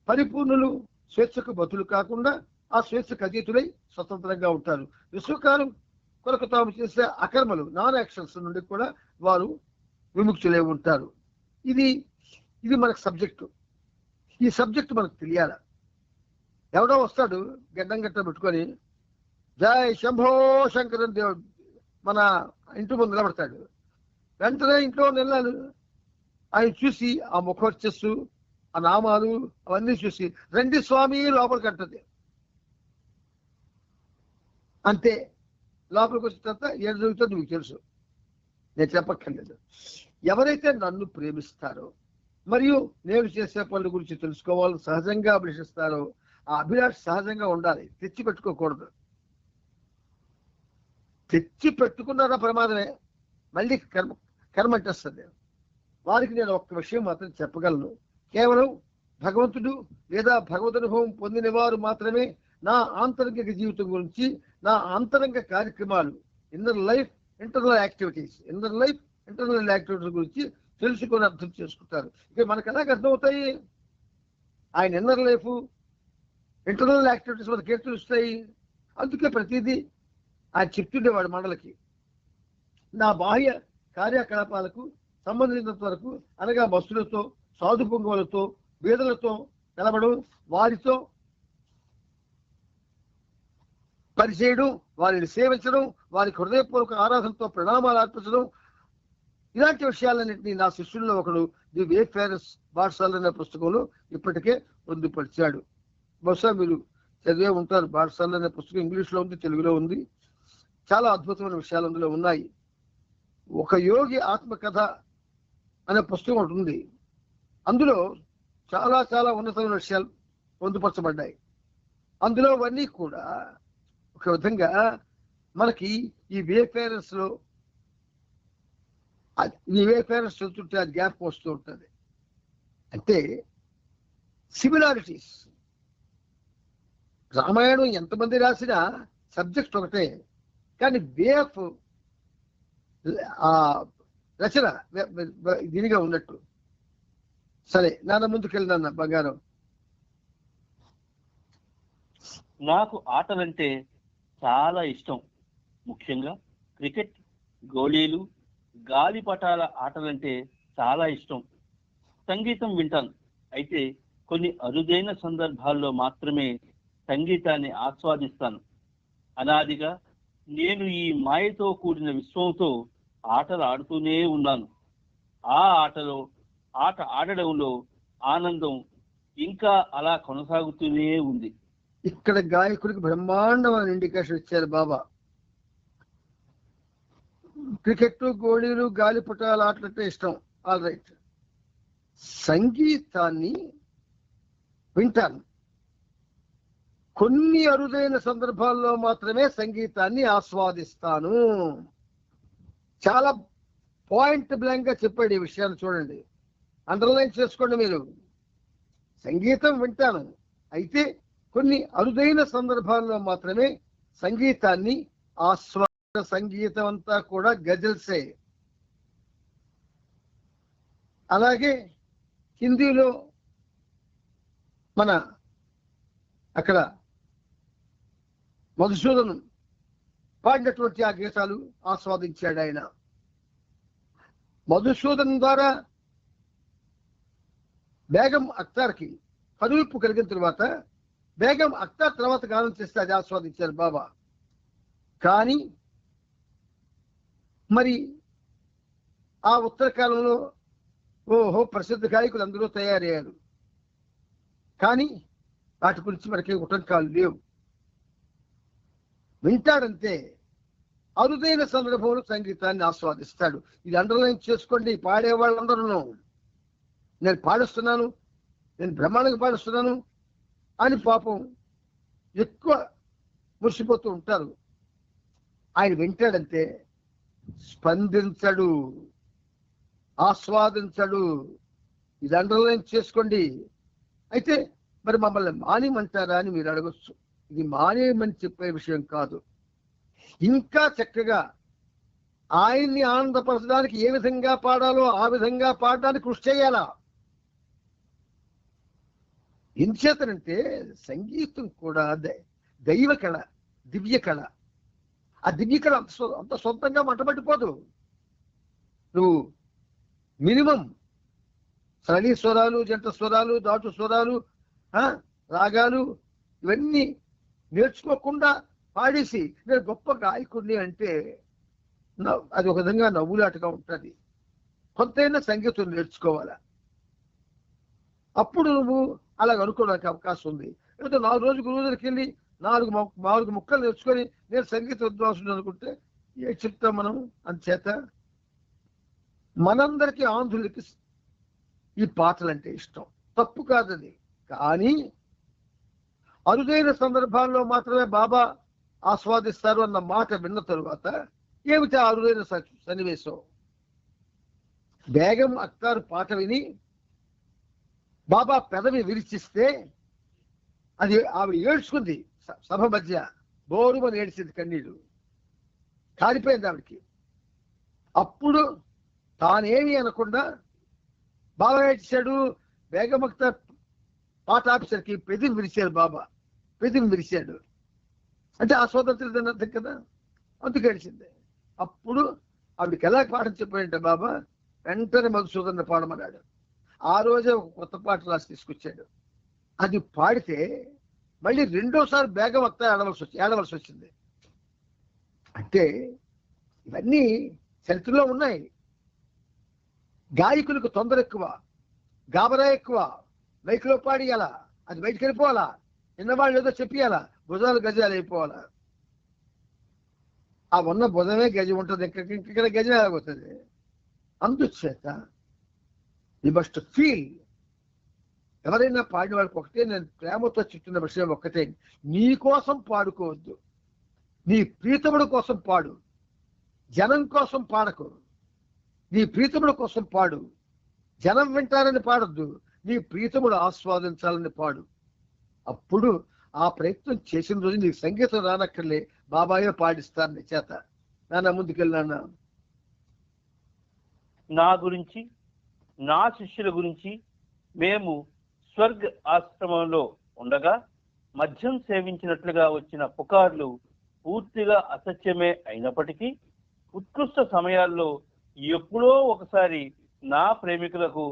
పరిపూర్ణులు స్వేచ్ఛకు బతులు కాకుండా ఆ స్వేచ్ఛకు అతీతులై స్వతంత్రంగా ఉంటారు. విశ్వకాలం కొరకు తాము చేసే అకర్మలు నాన్ యాక్షన్స్ నుండి కూడా వారు విముక్తులై ఉంటారు. ఇది ఇది మనకు సబ్జెక్టు. ఈ సబ్జెక్టు మనకు తెలియాల. ఎవడో వస్తాడు గడ్డం గట్ట పెట్టుకొని జై శంభో శంకరన్ దేవుడు మన ఇంటి ముందు నిలబడతాడు. వెంటనే ఇంట్లో నిన్నాను ఆయన చూసి ఆ ముఖవర్చస్సు, ఆ నామాలు అవన్నీ చూసి రండి స్వామి లోపలికి అంటది. అంతే. లోపలికి వచ్చిన తర్వాత ఏం జరుగుతుందో మీకు తెలుసు, నేను చెప్పక్కర్లేదు. ఎవరైతే నన్ను ప్రేమిస్తారో మరియు నేను చేసే పనుల గురించి తెలుసుకోవాలని సహజంగా అభిలషిస్తారో ఆ అభిలాష సహజంగా ఉండాలి, తెచ్చి పెట్టుకోకూడదు. తెచ్చి పెట్టుకున్నారా ప్రమాదమే, మళ్ళీ కర్మ అంటేస్తుంది. వారికి నేను ఒక్క విషయం మాత్రం చెప్పగలను. కేవలం భగవంతుడు లేదా భగవద్ అనుభవం పొందిన వారు మాత్రమే నా ఆంతరంగిక జీవితం గురించి, నా అంతరంగ కార్యక్రమాలు, ఇన్నర్ లైఫ్ ఇంటర్నల్ యాక్టివిటీస్ గురించి తెలుసుకొని అర్థం చేసుకుంటారు. ఇక మనకు ఎలాగ అర్థమవుతాయి? ఆయన ఇన్నర్ లైఫ్ ఇంటర్నల్ యాక్టివిటీస్ మనకి ఏం తెలుస్తాయి? అందుకే ప్రతిదీ ఆయన చెప్తుండేవాడు మండలికి. నా బాహ్య కార్యకలాపాలకు సంబంధించినంత వరకు అనగా బస్సులతో, సాధు పొంగులతో, బీదలతో నిలబడం, వారితో పనిచేయడం, వారిని సేవించడం, వారికి హృదయపూర్వక ఆరాధనతో ప్రణామాలు అర్పించడం, ఇలాంటి విషయాలన్నింటినీ నా శిష్యుల్లో ఒకడు ది వేఫేరర్స్ బాటసాల అనే పుస్తకంలో ఇప్పటికే పొందుపరిచాడు. బహుశా మీరు చదివే ఉంటారు. బాటసాల అనే పుస్తకం ఇంగ్లీష్లో ఉంది, తెలుగులో ఉంది. చాలా అద్భుతమైన విషయాలు అందులో ఉన్నాయి. ఒక యోగి ఆత్మకథ అనే పుస్తకం ఒకటి ఉంది. అందులో చాలా చాలా ఉన్నతమైన విషయాలు పొందుపరచబడ్డాయి. అందులో అవన్నీ కూడా ఒక విధంగా మనకి ఈ వేఫేరర్స్ చదువుతుంటే అది జ్ఞాపకం వస్తూ ఉంటుంది. అంటే సిమిలారిటీస్. రామాయణం ఎంతమంది రాసినా సబ్జెక్ట్ ఒకటే, కానీ వే ఆఫ్ రచన దీనిగా ఉన్నట్టు. సరే, నాన్న ముందుకెళ్ళినా బంగారం. నాకు ఆటలంటే చాలా ఇష్టం. ముఖ్యంగా క్రికెట్, గోళీలు, గాలిపటాల ఆటలంటే చాలా ఇష్టం. సంగీతం వింటాను. అయితే కొన్ని అరుదైన సందర్భాల్లో మాత్రమే సంగీతాన్ని ఆస్వాదిస్తాను. అనాదిగా నేను ఈ మాయతో కూడిన విశ్వంతో ఆటలు ఆడుతూనే ఉన్నాను. ఆ ఆట ఆడడంలో ఆనందం ఇంకా అలా కొనసాగుతూనే ఉంది. ఇక్కడ గాయకుడికి బ్రహ్మాండమైన ఇండికేషన్ ఇచ్చారు బాబా. క్రికెట్, గోళీలు, గాలిపటాల ఆటలంటే ఇష్టం, ఆల్ రైట్. సంగీతాన్ని వింటాను. కొన్ని అరుదైన సందర్భాల్లో మాత్రమే సంగీతాన్ని ఆస్వాదిస్తాను. చాలా పాయింట్ బ్లాంక్ గా చెప్పాడు ఈ విషయాన్ని. చూడండి, అండర్లైన్ చేసుకోండి మీరు. సంగీతం వింటాను, అయితే కొన్ని అరుదైన సందర్భాల్లో మాత్రమే సంగీతాన్ని సంగీతం అంతా కూడా గజల్సే. అలాగే హిందీలో మన అక్కడ మధుసూదన్ పాడినటువంటి ఆ గీతాలు ఆస్వాదించాడు ఆయన. మధుసూదన్ ద్వారా బేగం అఖ్తార్కి కనువిప్పు కలిగిన తర్వాత బేగం అఖ్తార్ తర్వాత గానం చేస్తే అది ఆస్వాదించారు బాబా. కానీ మరి ఆ ఉత్తర కాలంలో ప్రసిద్ధ గాయకులు అందరూ తయారయ్యారు. కానీ వాటి గురించి మనకి ఉటంకాలు లేవు. వింటాడంతే. అరుదైన సందర్భంలో సంగీతాన్ని ఆస్వాదిస్తాడు. ఇది అండర్లైన్ చేసుకోండి పాడేవాళ్ళందరూ. నేను పాడిస్తున్నాను, నేను బ్రహ్మాండంగా పాడిస్తున్నాను అని పాపం ఎక్కువ మురిసిపోతూ ఉంటారు. ఆయన వింటాడంతే, స్పందించడు, ఆస్వాదించడు. ఇది అండర్లైన్ చేసుకోండి. అయితే మరి మమ్మల్ని మానేయమంటారా అని మీరు అడగచ్చు. ఇది మానేయమని చెప్పే విషయం కాదు. ఇంకా చక్కగా ఆయన్ని ఆనందపరచడానికి ఏ విధంగా పాడాలో ఆ విధంగా పాడడానికి కృషి చేయాలా. ఎంచేతనంటే సంగీతం కూడా దైవ కళ, దివ్య కళ. ఆ దివ్య కళ అంత సొంతంగా మంటబట్టిపోదు. నువ్వు మినిమం సరళీ స్వరాలు, జంట స్వరాలు, దాటు స్వరాలు, రాగాలు ఇవన్నీ నేర్చుకోకుండా పాడేసి నేను గొప్ప గాయకుడిని అంటే అది ఒక విధంగా నవ్వులాటగా ఉంటుంది. కొంతైనా సంగీతం నేర్చుకోవాలా, అప్పుడు నువ్వు అలాగ అనుకోవడానికి అవకాశం ఉంది. లేకపోతే 4 రోజులు గురువు దగ్గరికి వెళ్ళి 4 ముక్కలు నేర్చుకొని నేను సంగీత విద్వాంసుడు అనుకుంటే ఏ చెప్తాం మనం? అందుచేత మనందరికీ ఆంధ్రులకి ఈ పాటలు అంటే ఇష్టం, తప్పు కాదని. కానీ అరుదైన సందర్భాల్లో మాత్రమే బాబా ఆస్వాదిస్తారు అన్న మాట విన్న తరువాత ఏమిటి ఆ అరుదైన సన్నివేశం? బేగం అఖ్తార్ పాట విని బాబా పెదవి విరిచిస్తే అది ఆవిడ ఏడ్చుకుంది, సభ మధ్య బోరుమని ఏడ్చింది, కన్నీళ్ళు కాలిపోయింది ఆవిడికి. అప్పుడు తానేమి అనకుండా బాబా ఏడ్చాడు. బేగం అఖ్తార్ పాట ఆఫీసర్కి పెదిని విరిచాడు, బాబా పెదిని విరిచాడు అంటే ఆ స్వాతంత్రం అర్థం కదా, అందుకు ఏడ్చింది. అప్పుడు ఆవిడకి ఎలా పాఠం చెప్పాడంటే బాబా వెంటనే మధుసూదన్ పాడమన్నాడు. ఆ రోజే ఒక కొత్త పాట రాసి తీసుకొచ్చాడు. అది పాడితే మళ్ళీ రెండోసారి బేగం అఖ్తార్ ఏడవలసి వచ్చింది. అంటే ఇవన్నీ చరిత్రలో ఉన్నాయి. గాయకులకు తొందర ఎక్కువ, గాబరా ఎక్కువ, మైకులో పాడియాలా, అది బయటకు వెళ్ళిపోవాలా, చిన్నవాళ్ళు ఏదో చెప్పియాలా, భుజాలు గజాలు అయిపోవాలా. ఆ ఉన్న భుజమే గజం ఉంటుంది, ఇక్కడ గజం ఎలాగవుతుంది? అందుచేత యు మస్ట్ ఫీల్. ఎవరైనా పాడిన వాళ్ళకి ఒకటే నేను ప్రేమతో చెప్తున్న విషయం ఒక్కటే, నీ కోసం పాడుకోవద్దు, నీ ప్రీతముడు కోసం పాడు, జనం కోసం పాడకు. నీ ప్రీతముడు కోసం పాడు, జనం వింటారని పాడొద్దు, నీ ప్రీతముడు ఆస్వాదించాలని పాడు. అప్పుడు ఆ ప్రయత్నం చేసిన రోజు నీకు సంగీతం రానక్కర్లే, బాబాయే పాడిస్తాను నీ చేత. నాన్న ముందుకెళ్ళానా? నా గురించి, నా శిష్యుల గురించి మేము స్వర్గ్ ఆశ్రమంలో ఉండగా మద్యం సేవించినట్లుగా వచ్చిన పుకార్లు పూర్తిగా అసత్యమే అయినప్పటికీ ఉత్కృష్ట సమయాల్లో ఎప్పుడో ఒకసారి నా ప్రేమికులకు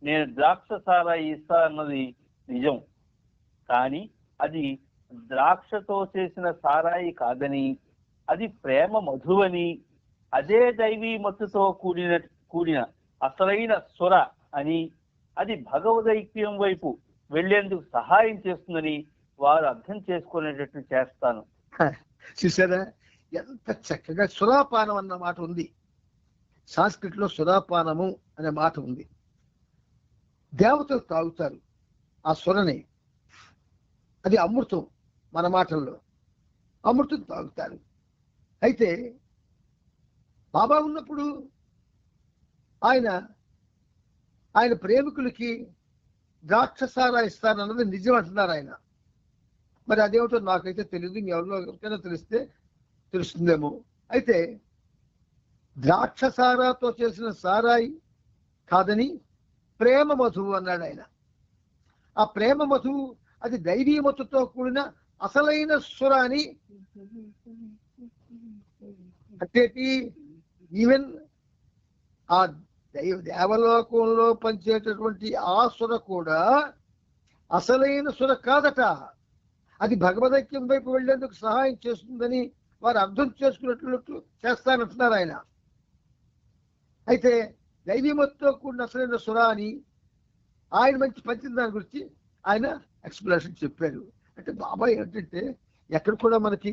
నేను ద్రాక్ష సారాయి ఇస్తా అన్నది నిజం. కానీ అది ద్రాక్షతో చేసిన సారాయి కాదని, అది ప్రేమ మధువని, అదే దైవీ మత్తుతో కూడిన అసలైన స్వర అని, అది భగవదైక్యం వైపు వెళ్లేందుకు సహాయం చేస్తుందని వారు అర్థం చేసుకునేటట్లు చేస్తాను. చూసారా ఎంత చక్కగా? సురాపానం అన్న మాట ఉంది సంస్కృతిలో, సురాపానము అనే మాట ఉంది. దేవతలు తాగుతారు ఆ సురని, అది అమృతం. మన మాటల్లో అమృతం తాగుతారు. అయితే బాబా ఉన్నప్పుడు ఆయన ప్రేమికులకి ద్రాక్షసారా ఇస్తానన్నది నిజం అంటున్నారు ఆయన. మరి అదేమిటో నాకైతే తెలియదు, మీ ఎవరికైనా తెలిస్తే తెలుస్తుందేమో. అయితే ద్రాక్షసారాతో చేసిన సారాయి కాదని ప్రేమ మధువు అన్నాడు ఆయన. ఆ ప్రేమ మధువు అది దైవీమతుతో కూడిన అసలైన సుర అని. అంటే ఈవెన్ ఆ దేవలోకంలో పంచేటటువంటి ఆ సుర కూడా అసలైన సుర కాదట, అది భగవదైక్యం వైపు వెళ్లేందుకు సహాయం చేస్తుందని వారు అర్థం చేసుకున్నట్లు చేస్తానంటున్నారు ఆయన. అయితే దైవీమత్తుతో కూడిన అసలైన సుర అని ఆయన మంచి పంచిన దాని గురించి ఆయన ఎక్స్ప్లెనేషన్ చెప్పారు. అంటే బాబాయ్ ఏంటంటే ఎక్కడ కూడా మనకి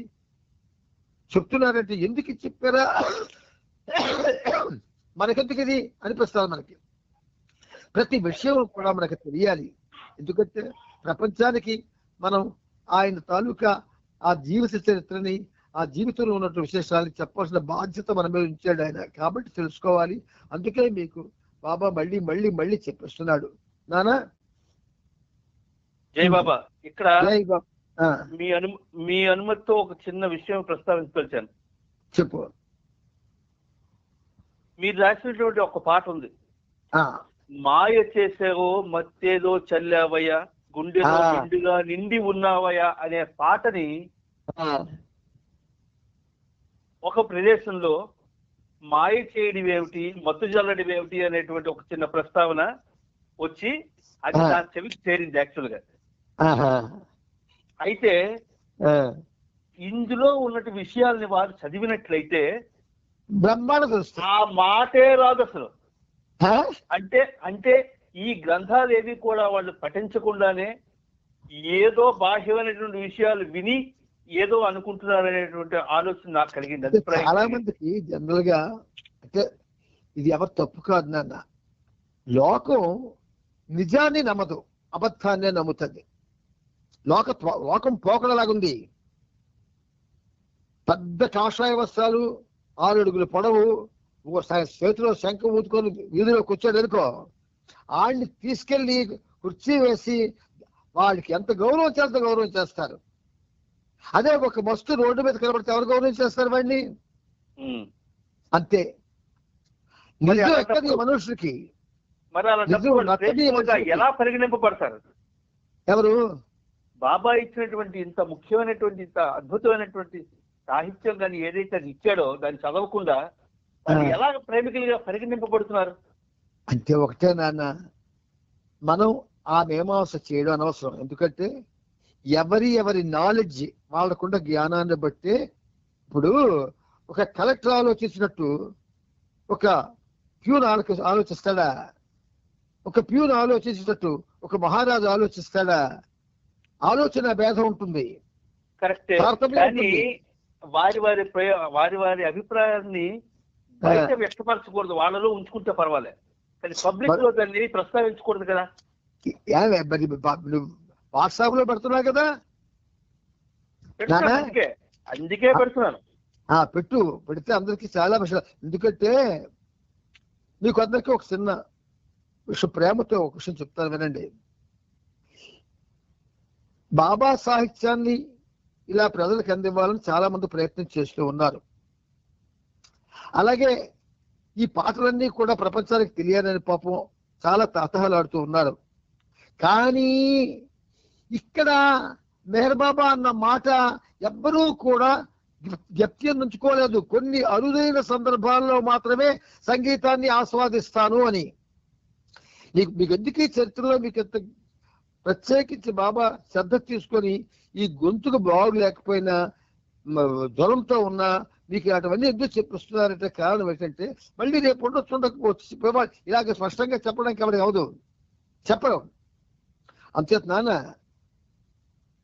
చెప్తున్నారంటే ఎందుకు చెప్పారా, మనకెందుకు ఇది అనిపిస్తుంది. మనకి ప్రతి విషయం కూడా మనకు తెలియాలి. ఎందుకంటే ప్రపంచానికి మనం ఆయన తాలూకా ఆ జీవిత చరిత్రని, ఆ జీవితంలో ఉన్నటువంటి విశేషాలని చెప్పాల్సిన బాధ్యత మన మీద ఉంచాడు ఆయన. కాబట్టి తెలుసుకోవాలి. అందుకే మీకు బాబా మళ్ళీ మళ్ళీ మళ్ళీ చెప్పిస్తున్నాడు. నానా జై బాబా. ఇక్కడ జై బాబా. మీ అనుమతితో ఒక చిన్న విషయం ప్రస్తావించగలిచాను. చెప్పు. మీరు రాసినటువంటి ఒక పాట ఉంది, ఆ మాయ చేసేవో మత్తేదో చల్లావయ్యా, గుండెలో నిండుగా నిండి ఉన్నావయ్యా అనే పాటని ఒక ప్రదేశంలో మాయ చేయడం ఏమిటి, మత్తు జల్లడం ఏమిటి అనేటువంటి ఒక చిన్న ప్రస్తావన వచ్చి అది దాని చెవికి చేరింది యాక్చువల్ గా. ఆహా. అయితే ఆ. ఇందులో ఉన్నటి విషయాల్ని వారు చదివినట్లయితే బ్రహ్మాండ తెలుస్తుంది. ఆ మాటే రాదు అసలు. ఆ? అంటే ఈ గ్రంథాలు ఏవి కూడా వాళ్ళు పఠించకుండానే ఏదో బాహ్యమైనటువంటి విషయాలు విని ఏదో అనుకుంటున్నారనేటువంటి ఆలోచన నాకు కలిగింది. అభిప్రాయం చాలా కలిగింది. మందికి జనరల్ గా అంటే ఇది ఎవరు తప్పు కాదు నాన్న, లోకం నిజాన్ని నమ్మదు, అబద్ధాన్నే నమ్ముతుంది. లోకం పోకడలాగుంది. పెద్ద కాషాయ వస్త్రాలు 6 అడుగుల పొడవు చేతిలో శంఖం ఊదుకొని వీధిలో కూర్చోడు అనుకో, ఆడిని తీసుకెళ్లి కుర్చీ వేసి వాడికి ఎంత గౌరవం చేస్తే గౌరవం చేస్తారు. అదే ఒక మస్తు రోడ్డు మీద కనబడితే ఎవరు గౌరవం చేస్తారు వాడిని? అంతే. నిజం ఎక్కడి మనుషులకి, మరి అలా నిజం తప్పు నచ్చని ప్రేక్షకులుగా మనుషులకి. ఎలా పరిగణింపబడతారు? ఎవరు? బాబా ఇచ్చినటువంటి ఇంత ముఖ్యమైనటువంటి ఇంత అద్భుతమైనటువంటి సాహిత్యం కానీ ఏదైతే అది ఇచ్చాడో దాన్ని చదవకుండా వాళ్ళు ఎలా ప్రేమికులుగా పరిగణింపబడుతున్నారు? అంటే ఒకటే నాన్న, మనం ఆ మీమాంస చేయడం అనవసరం. ఎందుకంటే ఎవరి నాలెడ్జ్ వాళ్ళకున్న జ్ఞానాన్ని బట్టే. ఇప్పుడు ఒక కలెక్టర్ ఆలోచించినట్టు ఒక ప్యూన్ ఆలోచిస్తాడా? ఒక ప్యూన్ ఆలోచించినట్టు ఒక మహారాజు ఆలోచిస్తాడా? ఆలోచన భేదం ఉంటుంది. కరెక్టే. తారతమ్యం కానీ ఉంటుంది. వారి అభిప్రాయాన్ని బయట వ్యక్తపరచకూడదు, వాళ్ళలో ఉంచుకుంటే పర్వాలేదు, కానీ పబ్లిక్ లో దాన్ని ప్రస్తావించకూడదు కదా. మరి వాట్సాప్ లో పెడుతున్నావు కదా, పెడుతున్నాను, అందుకే పెడుతున్నాను. పెడితే అందరికి చాలా విషయాలు. ఎందుకంటే మీకు అందరికీ ఒక చిన్న విషయం, ప్రేమతో ఒక విషయం చెప్తాను వినండి. బాబా సాహిత్యాన్ని ఇలా ప్రజలకు అందివ్వాలని చాలా మంది ప్రయత్నం చేస్తూ ఉన్నారు. అలాగే ఈ పాటలన్నీ కూడా ప్రపంచానికి తెలియాలని పాపం చాలా తహతహలాడుతూ ఉన్నారు. కానీ ఇక్కడ మెహర్ బాబా అన్న మాట ఎవ్వరూ కూడా జ్ఞప్తిని ఉంచుకోలేదు. కొన్ని అరుదైన సందర్భాల్లో మాత్రమే సంగీతాన్ని ఆస్వాదిస్తాను అని. మీకు ఎందుకు ఈ చరిత్రలో మీకు ఎంత ప్రత్యేకించి బాబా శ్రద్ధ తీసుకొని ఈ గొంతుకు బాగులేకపోయినా జ్వరంతో ఉన్నా మీకు అటువన్నీ ఎందుకు చెప్పిస్తున్నారంటే కారణం ఏంటంటే మళ్ళీ రేపు ఉండొచ్చు ఇలాగ స్పష్టంగా చెప్పడానికి ఎవరికి అవదు, చెప్పడం. అంతేత నాన్న,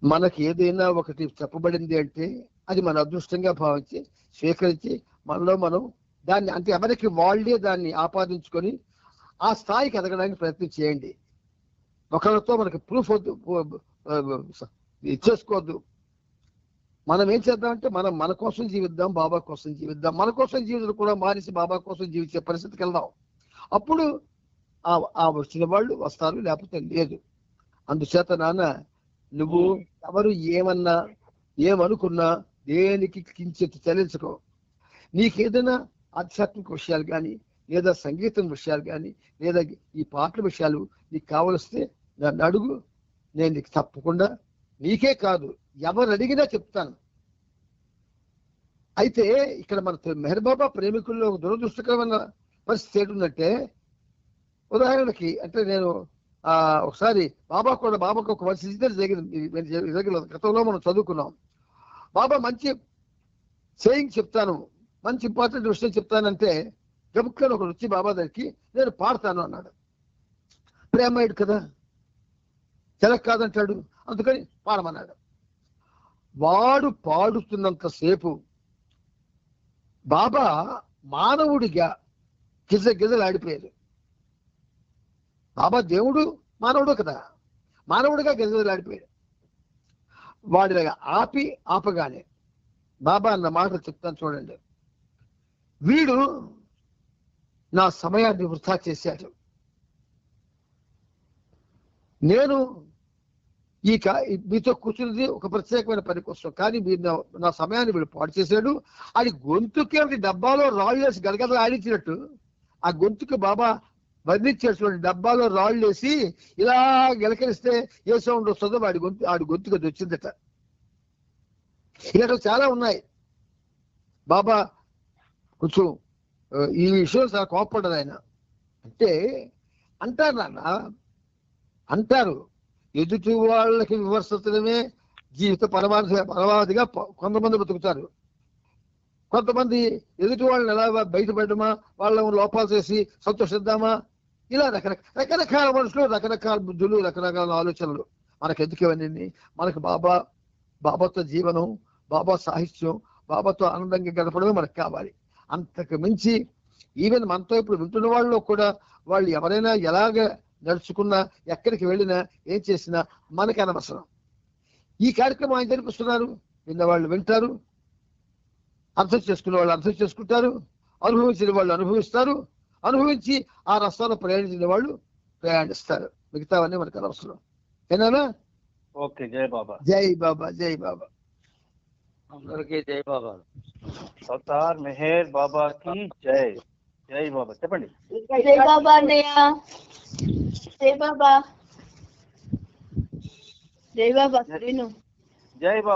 మనకి ఏదైనా ఒకటి చెప్పబడింది అంటే అది మన అదృష్టంగా భావించి స్వీకరించి మనలో మనం దాన్ని అంటే ఎవరికి వాళ్ళే దాన్ని ఆపాదించుకొని ఆ స్థాయికి ఎదగడానికి ప్రయత్నం చేయండి. ఒకరితో మనకి ప్రూఫ్ వద్దు, ఇచ్చేసుకోవద్దు. మనం ఏం చేద్దామంటే మన కోసం జీవిద్దాం, బాబా కోసం జీవిద్దాం. మన కోసం జీవితం కూడా మానేసి బాబా కోసం జీవించే పరిస్థితికి వెళ్దాం. అప్పుడు ఆ వచ్చిన వాళ్ళు వస్తారు, లేకపోతే లేదు. అందుచేత నాన్న, నువ్వు ఎవరు ఏమన్నా ఏమనుకున్నా దేనికి కించెత్తి చలించుకో. నీకేదైనా ఆధ్యాత్మిక విషయాలు కానీ, లేదా సంగీతం విషయాలు కానీ, లేదా ఈ పాటల విషయాలు నీకు కావలిస్తే నన్ను అడుగు. నేను నీకు తప్పకుండా, నీకే కాదు ఎవరు అడిగినా చెప్తాను. అయితే ఇక్కడ మన మెహర్ బాబా ప్రేమికుల్లో ఒక దురదృష్టకరమైన పరిస్థితి ఏంటంటే, ఉదాహరణకి అంటే నేను ఒకసారి బాబాకు ఒక మంచి ఇన్సిడెంట్ జరిగింది. గతంలో మనం చదువుకున్నాం. బాబా మంచి సేయింగ్ చెప్తాను, మంచి ఇంపార్టెంట్ విషయం చెప్తానంటే గబుక్కని ఒకడు వచ్చి బాబా దగ్గరికి నేను పాడతాను అన్నాడు. ప్రేమాయుడు కదా, తెలక్ కాదంటాడు, అందుకని పాడమన్నాడు. వాడు పాడుతున్నంతసేపు బాబా మానవుడిగా గిజగిజలాడిపోయాడు. బాబా దేవుడు మానవుడు కదా, మానవుడిగా గిజగిజలాడిపోయాడు. వాడిలాగా ఆపగానే బాబా అన్న మాటలు చెప్తాను చూడండి. వీడు నా సమయాన్ని వృధా చేశాడు. నేను మీతో కూర్చున్నది ఒక ప్రత్యేకమైన పని కోసం, కానీ మీరు నా సమయాన్ని వీడు పాడు చేశాడు. అది గొంతుకి డబ్బాలో రాళ్ళు వేసి గడగడలు ఆడించినట్టు ఆ గొంతుకు బాబా వర్ణించేటువంటి డబ్బాలో రాళ్ళు వేసి ఇలా గెలకరిస్తే ఏ సౌండ్ వస్తుందో ఆడి గొంతుకు అది వచ్చిందట. ఇలాంటివి చాలా ఉన్నాయి. బాబా కొంచెం ఈ విషయం చాలా కోపడ్డారు ఆయన. అంటే అంటారు నాన్న, అంటారు. ఎదుటి వాళ్ళకి విమర్శించడమే జీవిత పరమావధిగా కొంతమంది బతుకుతారు. కొంతమంది ఎదుటి వాళ్ళని ఎలా బయటపెట్టమా, వాళ్ళ లోపాలు చేసి సంతోషిద్దామా, ఇలా రకరకాల మనుషులు, రకరకాల బుద్ధులు, రకరకాల ఆలోచనలు. మనకు ఎందుకు ఇవన్నీ? మనకు బాబాతో జీవనం, బాబా సాహిత్యం, బాబాతో ఆనందంగా గడపడమే మనకు కావాలి. అంతకు మించి ఈవెన్ మనతో ఇప్పుడు వింటున్న వాళ్ళు కూడా వాళ్ళు ఎవరైనా ఎలాగ నడుచుకున్నా, ఎక్కడికి వెళ్ళినా, ఏం చేసినా మనకి అనవసరం. ఈ కార్యక్రమం ఆయన జరిపిస్తున్నారు, విన్న వాళ్ళు వింటారు, అర్థం చేసుకునే వాళ్ళు అర్థం చేసుకుంటారు, అనుభవించిన వాళ్ళు అనుభవిస్తారు, అనుభవించి ఆ రస్తాలో ప్రయాణించిన వాళ్ళు ప్రయాణిస్తారు. మిగతావన్నీ మనకు అనవసరం. ఏనా? ఓకే. జై బాబా. జై బాబా, జై బాబా. అందరికీ జై బాబా. అవతార్ మెహర్ బాబాకి జై. జై బాబా. చెప్పండి. జై బాబా అన్నయ్య. జై బాబా. జై బాబా. జై బాబా.